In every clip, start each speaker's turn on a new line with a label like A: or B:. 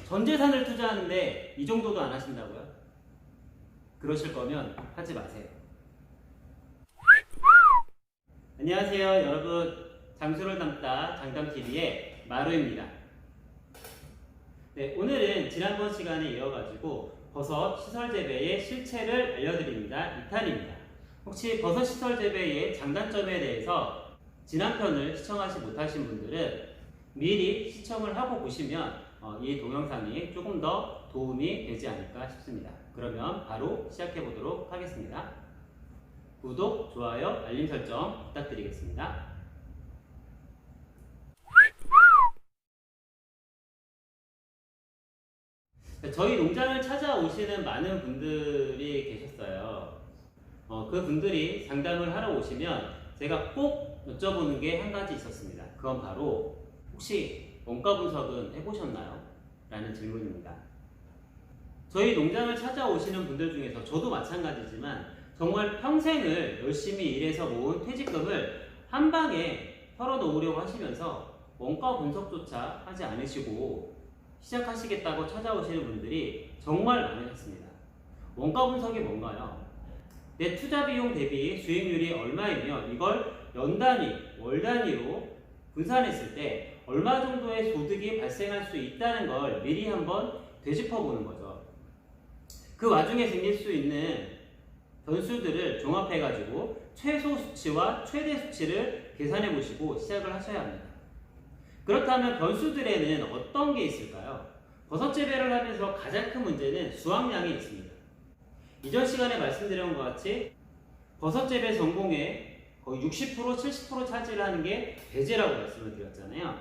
A: 전 재산을 투자하는데 이 정도도 안 하신다고요? 그러실 거면 하지 마세요. 안녕하세요 여러분, 장수를 담다 장담TV의 마루입니다. 네, 오늘은 지난번 시간에 이어가지고 버섯 시설 재배의 실체를 알려드립니다. 2탄입니다. 혹시 버섯 시설 재배의 장단점에 대해서 지난 편을 시청하지 못하신 분들은 미리 시청을 하고 보시면 이 동영상이 조금 더 도움이 되지 않을까 싶습니다. 그러면 바로 시작해 보도록 하겠습니다. 구독, 좋아요, 알림 설정 부탁드리겠습니다. 저희 농장을 찾아오시는 많은 분들이 계셨어요. 그 분들이 상담을 하러 오시면 제가 꼭 여쭤보는 게 한 가지 있었습니다. 그건 바로 혹시 원가 분석은 해보셨나요? 라는 질문입니다. 저희 농장을 찾아오시는 분들 중에서 저도 마찬가지지만 정말 평생을 열심히 일해서 모은 퇴직금을 한 방에 털어놓으려고 하시면서 원가 분석조차 하지 않으시고 시작하시겠다고 찾아오시는 분들이 정말 많으셨습니다. 원가 분석이 뭔가요? 내 투자 비용 대비 수익률이 얼마이며 이걸 연 단위, 월 단위로 분산했을 때 얼마 정도의 소득이 발생할 수 있다는 걸 미리 한번 되짚어 보는 거죠. 그 와중에 생길 수 있는 변수들을 종합해 가지고 최소 수치와 최대 수치를 계산해 보시고 시작을 하셔야 합니다. 그렇다면 변수들에는 어떤 게 있을까요? 버섯 재배를 하면서 가장 큰 문제는 수확량이 있습니다. 이전 시간에 말씀드린 것 같이 버섯 재배 성공의 거의 60%, 70% 차지를 하는 게 배제라고 말씀을 드렸잖아요.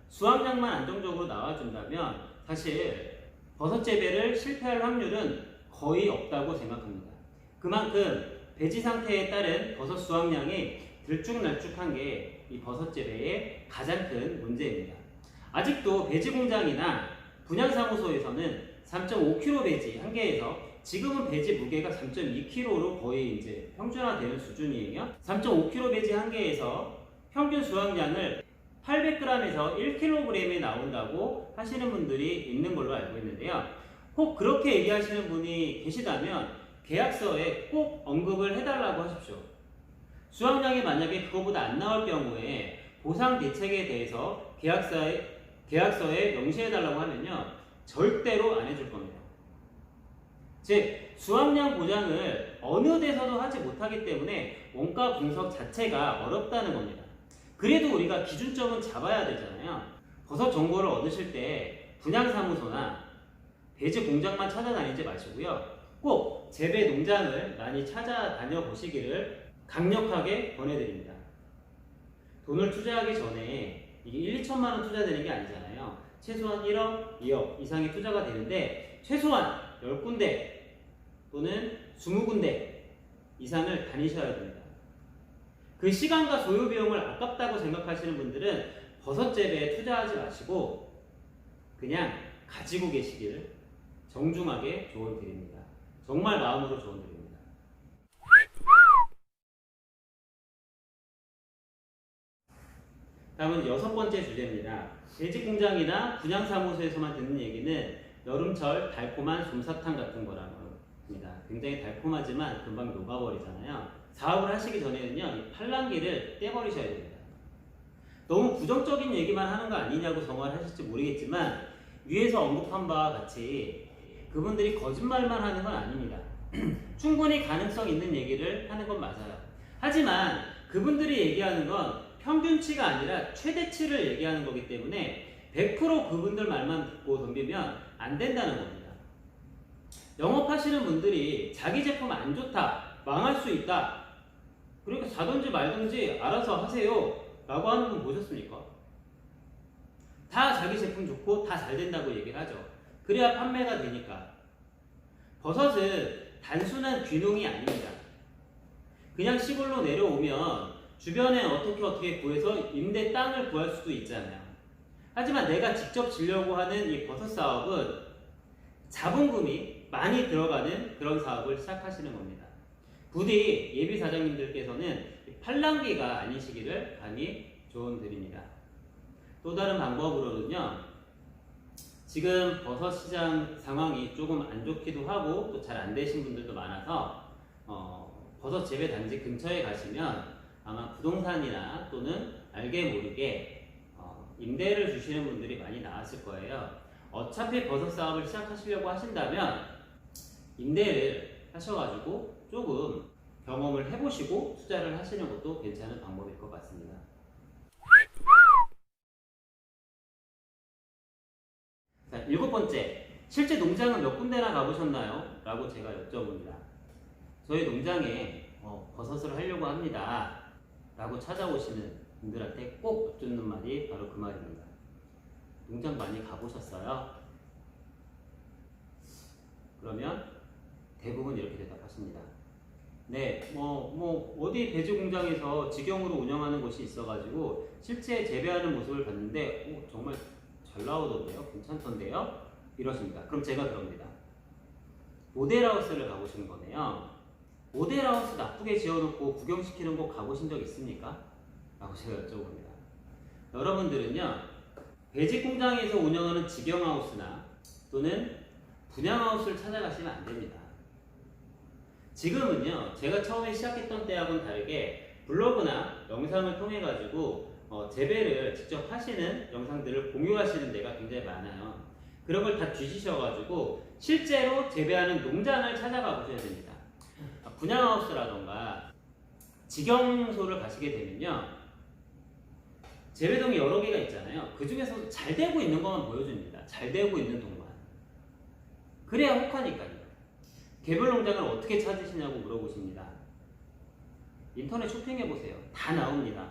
A: 수확량만 안정적으로 나와준다면 사실 버섯 재배를 실패할 확률은 거의 없다고 생각합니다. 그만큼 배지 상태에 따른 버섯 수확량이 들쭉날쭉한 게 이 버섯 재배의 가장 큰 문제입니다. 아직도 배지 공장이나 분양사무소에서는 3.5kg 배지 한 개에서 지금은 배지 무게가 3.2kg로 거의 이제 평준화되는 수준이에요. 3.5kg 배지 한 개에서 평균 수확량을 800g에서 1kg이 나온다고 하시는 분들이 있는 걸로 알고 있는데요. 혹 그렇게 얘기하시는 분이 계시다면 계약서에 꼭 언급을 해달라고 하십시오. 수확량이 만약에 그거보다 안 나올 경우에 보상 대책에 대해서 계약서에 명시해달라고 하면요, 절대로 안 해줄 겁니다. 즉, 수확량 보장을 어느 데서도 하지 못하기 때문에 원가 분석 자체가 어렵다는 겁니다. 그래도 우리가 기준점은 잡아야 되잖아요. 버섯 정보를 얻으실 때 분양사무소나 배지 공장만 찾아다니지 마시고요. 꼭 재배 농장을 많이 찾아다녀 보시기를 강력하게 권해드립니다. 돈을 투자하기 전에 이게 1, 2천만 원 투자되는 게 아니잖아요. 최소한 1억, 2억 이상의 투자가 되는데 최소한 10군데 또는 20군데 이상을 다니셔야 됩니다. 그 시간과 소요 비용을 아깝다고 생각하시는 분들은 버섯 재배에 투자하지 마시고 그냥 가지고 계시기를 정중하게 조언드립니다. 정말 마음으로 조언드립니다. 다음은 6번째 주제입니다. 배지 공장이나 분양사무소에서만 듣는 얘기는 여름철 달콤한 솜사탕 같은 거라고 합니다. 굉장히 달콤하지만 금방 녹아버리잖아요. 사업을 하시기 전에는요, 이 팔랑귀를 떼버리셔야 됩니다. 너무 부정적인 얘기만 하는 거 아니냐고 정말 하실지 모르겠지만 위에서 언급한 바와 같이 그분들이 거짓말만 하는 건 아닙니다. 충분히 가능성 있는 얘기를 하는 건 맞아요. 하지만 그분들이 얘기하는 건 평균치가 아니라 최대치를 얘기하는 거기 때문에 100% 그분들 말만 듣고 덤비면 안 된다는 겁니다. 영업하시는 분들이 자기 제품 안 좋다, 망할 수 있다, 그러니까 사든지 말든지 알아서 하세요 라고 하는 분 보셨습니까? 다 자기 제품 좋고 다 잘 된다고 얘기를 하죠. 그래야 판매가 되니까. 버섯은 단순한 귀농이 아닙니다. 그냥 시골로 내려오면 주변에 어떻게 구해서 임대 땅을 구할 수도 있잖아요. 하지만 내가 직접 지려고 하는 이 버섯 사업은 자본금이 많이 들어가는 그런 사업을 시작하시는 겁니다. 부디 예비 사장님들께서는 팔랑귀가 아니시기를 감히 조언드립니다. 또 다른 방법으로는요, 지금 버섯 시장 상황이 조금 안 좋기도 하고 또 잘 안 되신 분들도 많아서 버섯 재배 단지 근처에 가시면 아마 부동산이나 또는 알게 모르게 임대를 주시는 분들이 많이 나왔을 거예요. 어차피 버섯 사업을 시작하시려고 하신다면 임대를 하셔가지고 조금 경험을 해보시고 투자를 하시는 것도 괜찮은 방법일 것 같습니다. 자, 7번째, 실제 농장은 몇 군데나 가보셨나요? 라고 제가 여쭤봅니다. 저희 농장에 버섯을 하려고 합니다 라고 찾아오시는 분들한테 꼭 여쭙는 말이 바로 그 말입니다. 농장 많이 가보셨어요? 그러면 대부분 이렇게 대답하십니다. 네, 어디 배지 공장에서 직영으로 운영하는 곳이 있어가지고 실제 재배하는 모습을 봤는데 정말 잘 나오던데요? 괜찮던데요? 이러십니다. 그럼 제가 그럽니다. 모델하우스를 가보신 거네요. 모델하우스 나쁘게 지어놓고 구경시키는 곳 가보신 적 있습니까? 라고 제가 여쭤봅니다. 여러분들은요, 배지 공장에서 운영하는 직영하우스나 또는 분양하우스를 찾아가시면 안 됩니다. 지금은요, 제가 처음에 시작했던 때하고는 다르게 블로그나 영상을 통해 가지고 재배를 직접 하시는 영상들을 공유하시는 데가 굉장히 많아요. 그런 걸 다 뒤지셔가지고 실제로 재배하는 농장을 찾아가 보셔야 됩니다. 분양하우스라던가 직영소를 가시게 되면요, 재배동이 여러 개가 있잖아요. 그 중에서 잘 되고 있는 것만 보여줍니다. 잘 되고 있는 동만. 그래야 혹하니까요. 개별 농장을 어떻게 찾으시냐고 물어보십니다. 인터넷 쇼핑해보세요. 다 나옵니다.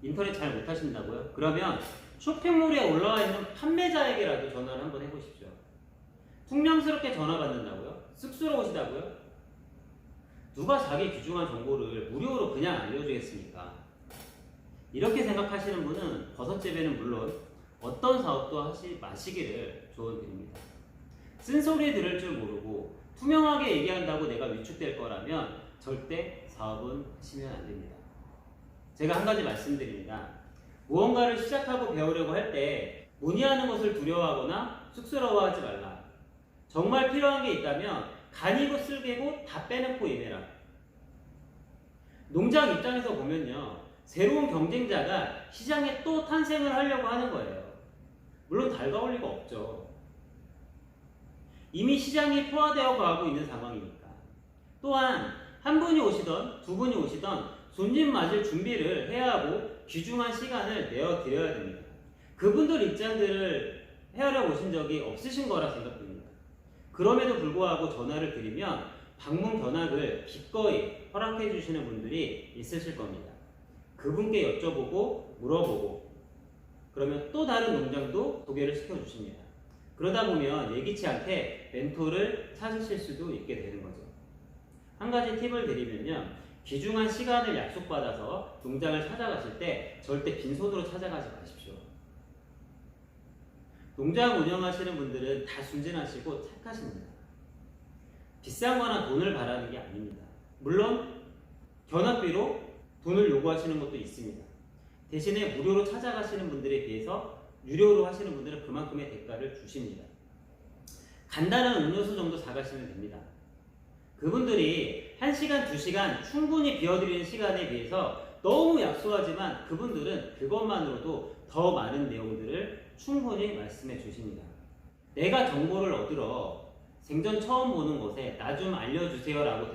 A: 인터넷 잘 못하신다고요? 그러면 쇼핑몰에 올라와 있는 판매자에게라도 전화를 한번 해보십시오. 퉁명스럽게 전화 받는다고요? 쑥스러우시다고요? 누가 자기 귀중한 정보를 무료로 그냥 알려주겠습니까? 이렇게 생각하시는 분은 버섯 재배는 물론 어떤 사업도 하지 마시기를 조언드립니다. 쓴소리 들을 줄 모르고 투명하게 얘기한다고 내가 위축될 거라면 절대 사업은 하시면 안 됩니다. 제가 한 가지 말씀드립니다. 무언가를 시작하고 배우려고 할 때 문의하는 것을 두려워하거나 쑥스러워하지 말라. 정말 필요한 게 있다면 간이고 쓸개고 다 빼놓고 임해라. 농장 입장에서 보면요, 새로운 경쟁자가 시장에 또 탄생을 하려고 하는 거예요. 물론 달가울 리가 없죠. 이미 시장이 포화되어 가고 있는 상황이니까. 또한 한 분이 오시던 두 분이 오시던 손님 맞을 준비를 해야 하고 귀중한 시간을 내어드려야 됩니다. 그분들 입장들을 헤아려 보신 적이 없으신 거라 생각됩니다. 그럼에도 불구하고 전화를 드리면 방문 견학을 기꺼이 허락해 주시는 분들이 있으실 겁니다. 그분께 여쭤보고 물어보고 그러면 또 다른 농장도 소개를 시켜주십니다. 그러다 보면 예기치 않게 멘토를 찾으실 수도 있게 되는 거죠. 한 가지 팁을 드리면요, 귀중한 시간을 약속받아서 농장을 찾아가실 때 절대 빈손으로 찾아가지 마십시오. 농장 운영하시는 분들은 다 순진하시고 착하십니다. 비싼 거나 돈을 바라는 게 아닙니다. 물론 견학비로 돈을 요구하시는 것도 있습니다. 대신에 무료로 찾아가시는 분들에 비해서 유료로 하시는 분들은 그만큼의 대가를 주십니다. 간단한 음료수 정도 사가시면 됩니다. 그분들이 1시간, 2시간 충분히 비워드리는 시간에 비해서 너무 약소하지만 그분들은 그것만으로도 더 많은 내용들을 충분히 말씀해 주십니다. 내가 정보를 얻으러 생전 처음 보는 곳에 나 좀 알려주세요 라고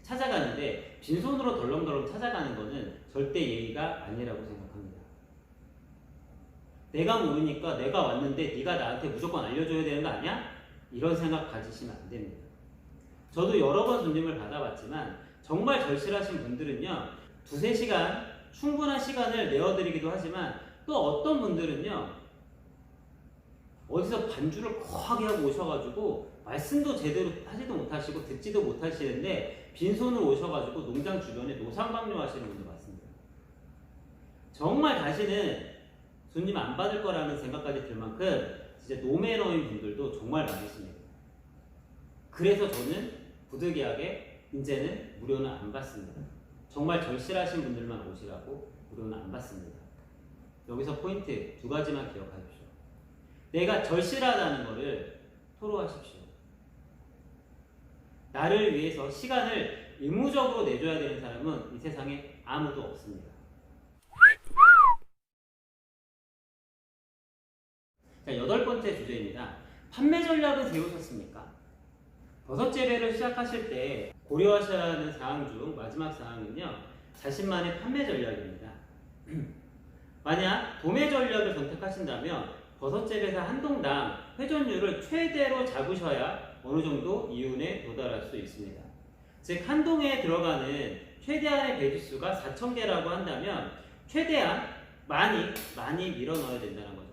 A: 찾아가는데 빈손으로 덜렁덜렁 찾아가는 것은 절대 예의가 아니라고 생각합니다. 내가 모르니까 내가 왔는데 네가 나한테 무조건 알려줘야 되는 거 아니야? 이런 생각 가지시면 안 됩니다. 저도 여러 번 손님을 받아봤지만 정말 절실하신 분들은요, 2-3시간 충분한 시간을 내어드리기도 하지만 또 어떤 분들은요, 어디서 반주를 거하게 하고 오셔가지고 말씀도 제대로 하지도 못하시고 듣지도 못하시는데 빈손으로 오셔가지고 농장 주변에 노상방뇨 하시는 분들 많습니다. 정말 다시는 손님 안 받을 거라는 생각까지 들 만큼 진짜 노매너인 분들도 정말 많으십니다. 그래서 저는 부득이하게 이제는 무료는 안 받습니다. 정말 절실하신 분들만 오시라고 무료는 안 받습니다. 여기서 포인트 2가지만 기억하십시오. 내가 절실하다는 것을 토로하십시오. 나를 위해서 시간을 의무적으로 내줘야 되는 사람은 이 세상에 아무도 없습니다. 자, 8번째 주제입니다. 판매 전략은 세우셨습니까? 버섯 재배를 시작하실 때 고려하셔야 하는 사항 중 마지막 사항은요, 자신만의 판매 전략입니다. 만약 도매 전략을 선택하신다면 버섯 재배사 한 동당 회전율을 최대로 잡으셔야 어느 정도 이윤에 도달할 수 있습니다. 즉, 한 동에 들어가는 최대한의 배지수가 4,000개라고 한다면 최대한 많이 밀어 넣어야 된다는 거죠.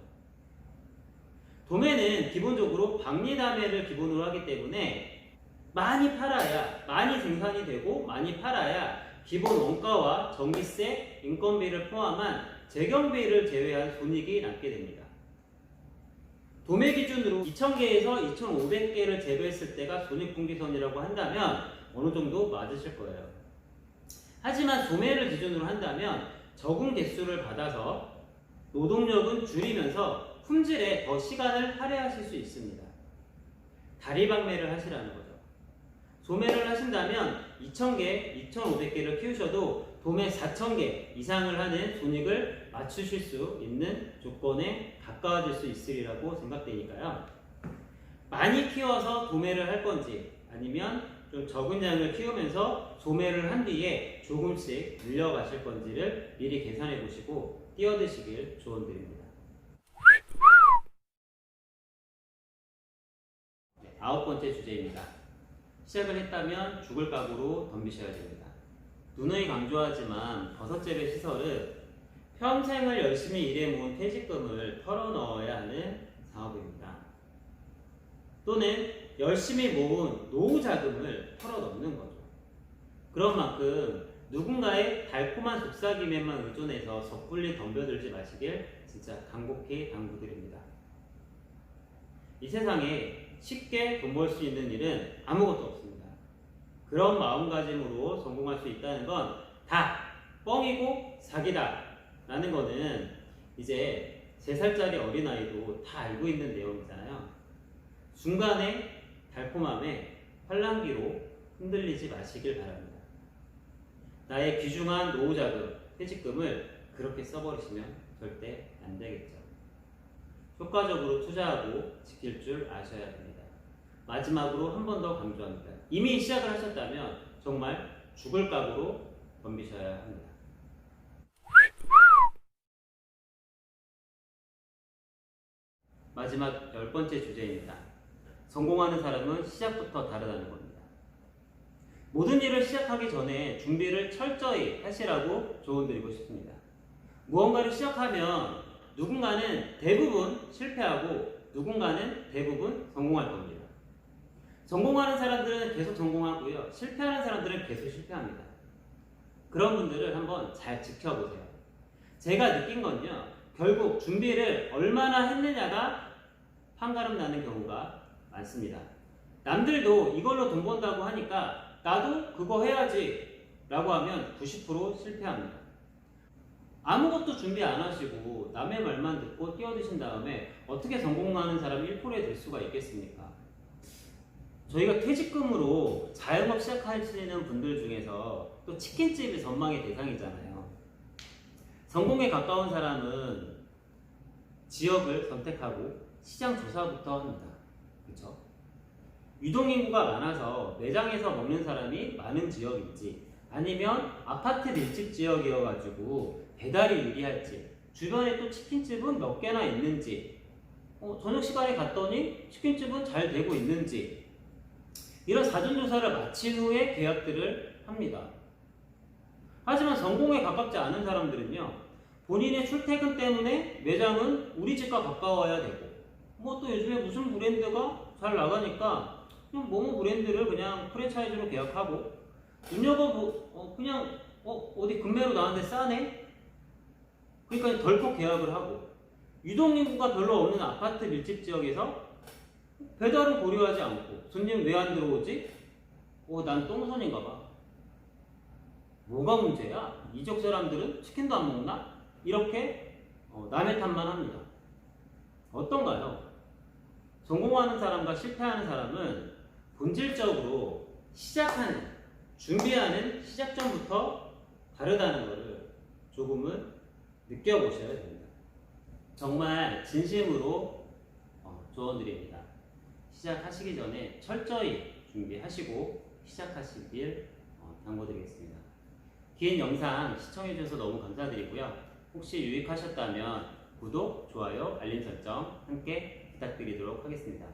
A: 도매는 기본적으로 박리담회를 기본으로 하기 때문에 많이 팔아야, 많이 생산이 되고 많이 팔아야 기본 원가와 전기세, 인건비를 포함한 재경비를 제외한 손익이 남게 됩니다. 도매 기준으로 2,000개에서 2,500개를 재배했을 때가 손익분기선이라고 한다면 어느 정도 맞으실 거예요. 하지만 도매를 기준으로 한다면 적은 개수를 받아서 노동력은 줄이면서 품질에 더 시간을 할애하실 수 있습니다. 다리방매를 하시라는 거죠. 도매를 하신다면 2,000개, 2,500개를 키우셔도 도매 4,000개 이상을 하는 손익을 맞추실 수 있는 조건에 가까워질 수 있으리라고 생각되니까요. 많이 키워서 도매를 할 건지 아니면 좀 적은 양을 키우면서 도매를 한 뒤에 조금씩 늘려가실 건지를 미리 계산해 보시고 뛰어드시길 조언드립니다. 9번째 주제입니다. 시작을 했다면 죽을 각오로 덤비셔야 됩니다. 누누이 강조하지만 버섯 재배 시설은 평생을 열심히 일해 모은 퇴직금을 털어넣어야 하는 사업입니다. 또는 열심히 모은 노후 자금을 털어넣는 거죠. 그런 만큼 누군가의 달콤한 속삭임에만 의존해서 섣불리 덤벼들지 마시길 진짜 간곡히 당부드립니다. 이 세상에 쉽게 돈 벌 수 있는 일은 아무것도 없습니다. 그런 마음가짐으로 성공할 수 있다는 건 다 뻥이고 사기다 라는 거는 이제 3살짜리 어린아이도 다 알고 있는 내용이잖아요. 중간에 달콤함에 팔랑귀로 흔들리지 마시길 바랍니다. 나의 귀중한 노후자금, 퇴직금을 그렇게 써버리시면 절대 안 되겠죠. 효과적으로 투자하고 지킬 줄 아셔야 합니다. 마지막으로 한 번 더 강조합니다. 이미 시작을 하셨다면 정말 죽을 각오로 덤비셔야 합니다. 마지막 10번째 주제입니다. 성공하는 사람은 시작부터 다르다는 겁니다. 모든 일을 시작하기 전에 준비를 철저히 하시라고 조언드리고 싶습니다. 무언가를 시작하면 누군가는 대부분 실패하고 누군가는 대부분 성공할 겁니다. 성공하는 사람들은 계속 성공하고요. 실패하는 사람들은 계속 실패합니다. 그런 분들을 한번 잘 지켜보세요. 제가 느낀 건요. 결국 준비를 얼마나 했느냐가 판가름 나는 경우가 많습니다. 남들도 이걸로 돈 번다고 하니까 나도 그거 해야지 라고 하면 90% 실패합니다. 아무것도 준비 안 하시고 남의 말만 듣고 뛰어드신 다음에 어떻게 성공하는 사람이 1%에 될 수가 있겠습니까? 저희가 퇴직금으로 자영업 시작하시는 분들 중에서 또 치킨집이 전망의 대상이잖아요. 성공에 가까운 사람은 지역을 선택하고 시장 조사부터 합니다. 그렇죠? 유동인구가 많아서 매장에서 먹는 사람이 많은 지역인지 아니면 아파트 밀집 지역이어가지고 배달이 유리할지 주변에 또 치킨집은 몇 개나 있는지 저녁 시간에 갔더니 치킨집은 잘 되고 있는지 이런 사전조사를 마친 후에 계약들을 합니다. 하지만 성공에 가깝지 않은 사람들은요, 본인의 출퇴근 때문에 매장은 우리 집과 가까워야 되고, 또 요즘에 무슨 브랜드가 잘 나가니까 그냥 뭐뭐 브랜드를 그냥 프랜차이즈로 계약하고, 그냥 어디 금매로 나왔는데 싸네? 그러니까 덜컥 계약을 하고, 유동인구가 별로 없는 아파트 밀집 지역에서 배달은 고려하지 않고, 손님 왜 안 들어오지? 난 똥손인가 봐. 뭐가 문제야? 이 지역 사람들은 치킨도 안 먹나? 이렇게 남의 탓만 합니다. 어떤가요? 성공하는 사람과 실패하는 사람은 본질적으로 시작하는, 준비하는 시작점부터 다르다는 것을 조금은 느껴보셔야 됩니다. 정말 진심으로 조언드립니다. 시작하시기 전에 철저히 준비하시고 시작하시길 당부드리겠습니다. 긴 영상 시청해주셔서 너무 감사드리고요. 혹시 유익하셨다면 구독, 좋아요, 알림 설정 함께 부탁드리도록 하겠습니다.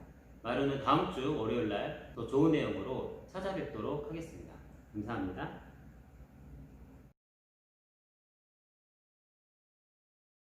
A: 마루는 다음 주 월요일날 더 좋은 내용으로 찾아뵙도록 하겠습니다. 감사합니다.